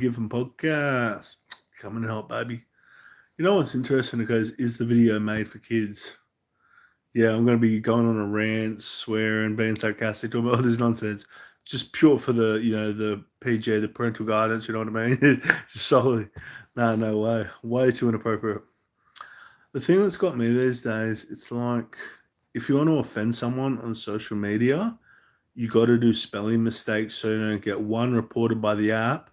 Given podcast coming out, baby. You know what's interesting, guys, is the video made for kids? Yeah, I'm going to be going on a rant, swearing, being sarcastic, talking about all this nonsense. Just pure for the PG, the parental guidance, you know what I mean? Just solely. No way. Way too inappropriate. The thing that's got me these days, it's like if you want to offend someone on social media, you got to do spelling mistakes so you don't get one reported by the app,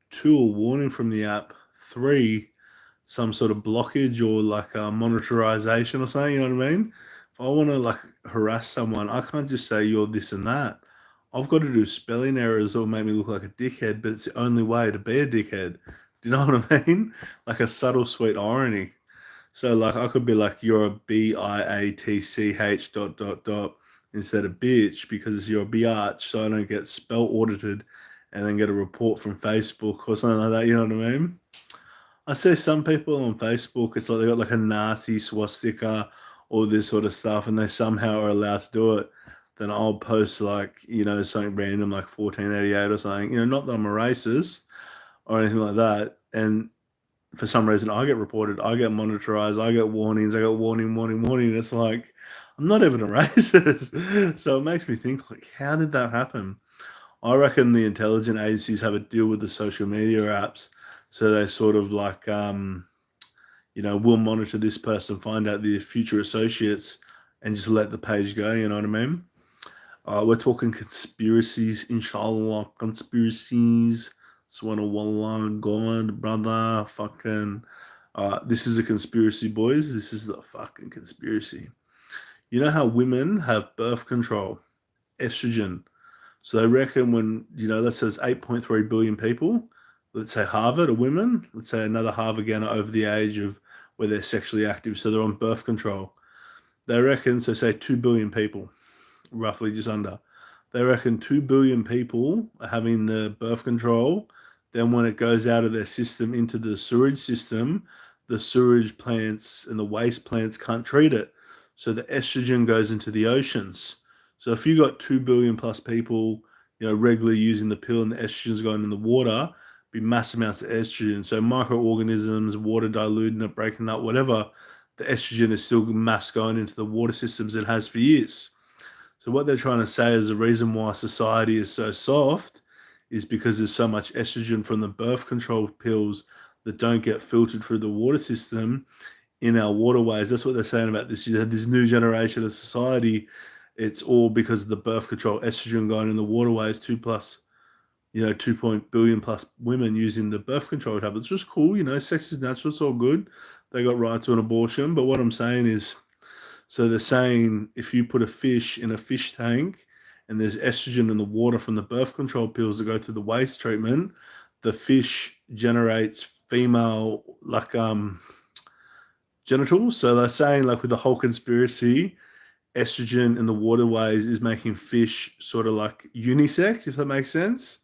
two a warning from the app, three some sort of blockage or like a monetarization or something. You know what I mean? If I want to like harass someone, I can't just say you're this and that. I've got to do spelling errors or make me look like a dickhead, but it's the only way to be a dickhead. Do you know what I mean? Like a subtle, sweet irony. So like I could be like you're a biatch dot instead of bitch because you're a biatch, so I don't get spell audited and then get a report from Facebook or something like that. You know what I mean? I see some people on Facebook. It's like they got like a Nazi swastika, all this sort of stuff, and they somehow are allowed to do it. Then I'll post like something random like 1488 or something. Not that I'm a racist or anything like that, and for some reason I get reported, I get monitorized, I get warnings, I get warning. It's like I'm not even a racist. So it makes me think like, how did that happen? I reckon the intelligence agencies have a deal with the social media apps. So they sort of like we'll monitor this person, find out the future associates, and just let the page go, you know what I mean? We're talking conspiracies, inshallah, conspiracies. Swear to Wallah, God, brother, fucking. This is a conspiracy, boys. This is the fucking conspiracy. You know how women have birth control, estrogen. So they reckon when, let's say there's 8.3 billion people, let's say Harvard are women, let's say another Harvard again are over the age of where they're sexually active, so they're on birth control. They reckon, so say 2 billion people, roughly just under. They reckon 2 billion people are having the birth control. Then when it goes out of their system into the sewage system, the sewage plants and the waste plants can't treat it. So the estrogen goes into the oceans. So if you got 2 billion plus people, regularly using the pill and the estrogen's going in the water, be mass amounts of estrogen. So microorganisms, water diluting it, breaking up, whatever, the estrogen is still mass going into the water systems it has for years. So what they're trying to say is the reason why society is so soft is because there's so much estrogen from the birth control pills that don't get filtered through the water system in our waterways. That's what they're saying about this new generation of society. It's all because of the birth control estrogen going in the waterways. 2 billion plus women using the birth control tablets, which is cool. Sex is natural. It's all good. They got right to an abortion. But what I'm saying is, so they're saying if you put a fish in a fish tank and there's estrogen in the water from the birth control pills that go through the waste treatment, the fish generates female like genitals. So they're saying like with the whole conspiracy, estrogen in the waterways is making fish sort of like unisex, if that makes sense.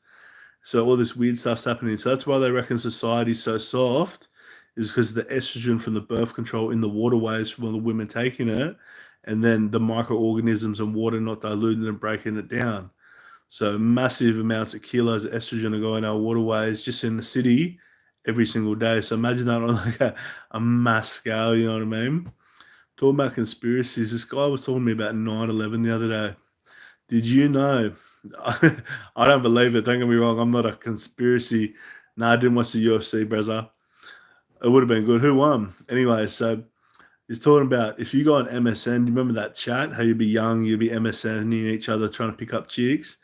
So all this weird stuff's happening. So that's why they reckon society's so soft, is because the estrogen from the birth control in the waterways from all the women taking it, and then the microorganisms and water not diluting and breaking it down. So massive amounts of kilos of estrogen are going our waterways just in the city every single day. So imagine that on like a mass scale, you know what I mean? Talking about conspiracies, this guy was talking to me about 9/11 the other day. Did you know? I don't believe it. Don't get me wrong. I'm not a conspiracy. No, I didn't watch the UFC, brother. It would have been good. Who won? Anyway, so he's talking about if you go on MSN, do you remember that chat? How you'd be young, you'd be MSNing each other trying to pick up chicks.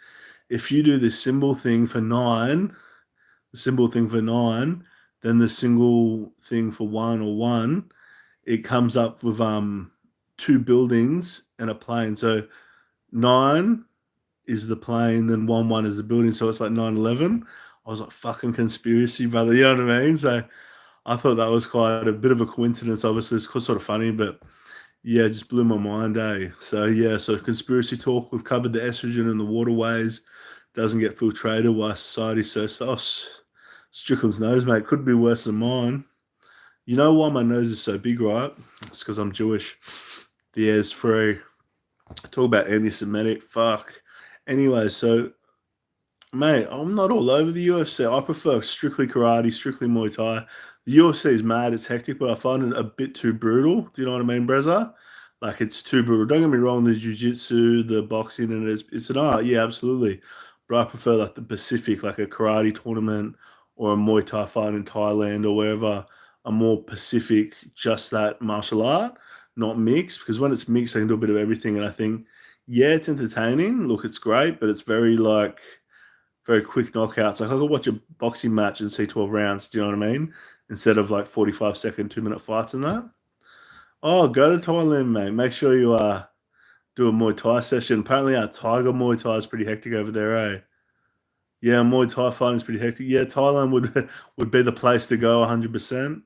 If you do the symbol thing for nine, the symbol thing for nine, then the single thing for one or one, it comes up with two buildings and a plane. So nine is the plane, then 1 1 is the building. So it's like 9/11. I was like, fucking conspiracy, brother. You know what I mean? So I thought that was quite a bit of a coincidence. Obviously, it's sort of funny, but yeah, it just blew my mind, eh? So yeah, so conspiracy talk. We've covered the estrogen in the waterways doesn't get filtrated. Why society's so soft. Strickland's nose, mate, could be worse than mine. You know why my nose is so big, right? It's because I'm Jewish. The air's free. Talk about anti-Semitic. Fuck. Anyway, so Mate, I'm not all over the UFC. I prefer strictly karate, strictly Muay Thai. The UFC is mad, it's hectic, but I find it a bit too brutal. Do you know what I mean, Brezza? Like it's too brutal. Don't get me wrong, the jiu-jitsu, the boxing, and it's an art, yeah, absolutely. But I prefer like the Pacific, like a karate tournament or a Muay Thai fight in Thailand or wherever, a more Pacific, just that martial art, not mixed. Because when it's mixed, I can do a bit of everything. And I think, yeah, it's entertaining. Look, it's great, but it's very like very quick knockouts. Like I could watch a boxing match and see 12 rounds. Do you know what I mean? Instead of like 45-second, 2-minute fights and that. Oh, go to Thailand, mate. Make sure you do a Muay Thai session. Apparently, our Tiger Muay Thai is pretty hectic over there, eh? Yeah, Muay Thai fighting is pretty hectic. Yeah, Thailand would would be the place to go, 100%.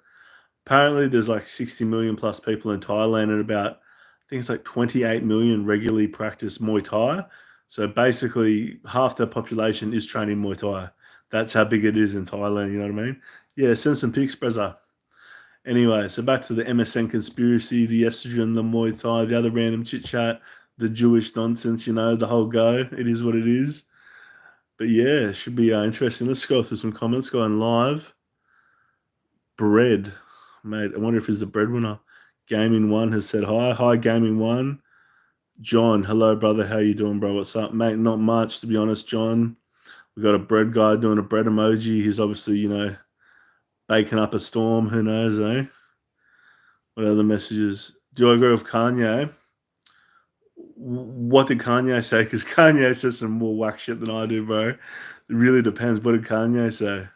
Apparently, there's like 60 million plus people in Thailand, and about I think it's like 28 million regularly practice Muay Thai. So basically, half the population is training Muay Thai. That's how big it is in Thailand. You know what I mean? Yeah, send some pics, Brezza. Anyway, so back to the MSN conspiracy, the estrogen, the Muay Thai, the other random chit chat, the Jewish nonsense. You know, the whole go. It is what it is. But yeah, it should be interesting. Let's go through some comments. Going live. Bread, mate. I wonder if he's the breadwinner. Gaming One has said hi. Hi, Gaming One. John, hello, brother. How you doing, bro? What's up, mate? Not much, to be honest, John. We got a bread guy doing a bread emoji. He's obviously, baking up a storm. Who knows, eh? What other messages? Do I agree with Kanye? What did Kanye say? Because Kanye says some more whack shit than I do, bro. It really depends. What did Kanye say?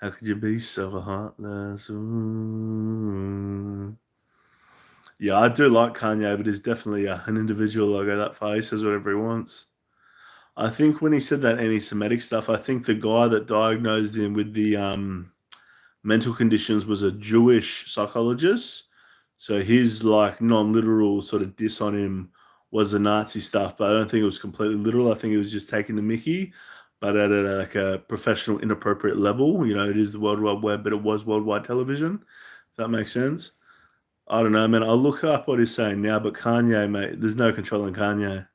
How could you be so heartless? Ooh. Yeah, I do like Kanye, but he's definitely an individual. I go that far. He says whatever he wants. I think when he said that anti-Semitic stuff, I think the guy that diagnosed him with the mental conditions was a Jewish psychologist. So his like non-literal sort of diss on him was the Nazi stuff, but I don't think it was completely literal. I think it was just taking the Mickey, but at like a professional, inappropriate level. You know, it is the World Wide Web, but it was worldwide television. If that makes sense. I don't know, man. I'll look up what he's saying now, but Kanye, mate, there's no controlling Kanye.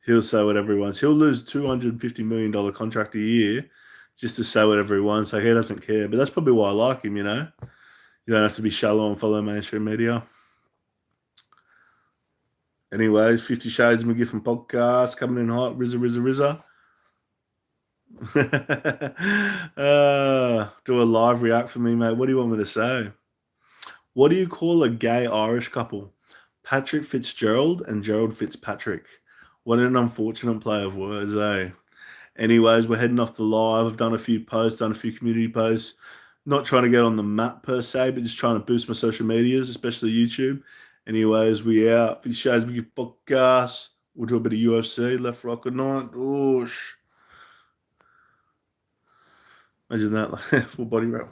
He'll say whatever he wants. He'll lose $250 million contract a year just to say whatever he wants. Like he doesn't care. But that's probably why I like him, you know? You don't have to be shallow and follow mainstream media. Anyways, 50 Shades of McGee from podcast coming in hot. RYZAH. Do a live react for me, mate. What do you want me to say? What do you call a gay Irish couple? Patrick Fitzgerald and Gerald Fitzpatrick. What an unfortunate play of words, eh? Anyways, we're heading off the live. I've done a few posts, done a few community posts. Not trying to get on the map per se, but just trying to boost my social medias, especially YouTube. Anyways, we out. These shows we give podcasts. We'll do a bit of UFC, left, rock, or not. Oosh. Imagine that, like full body wrap.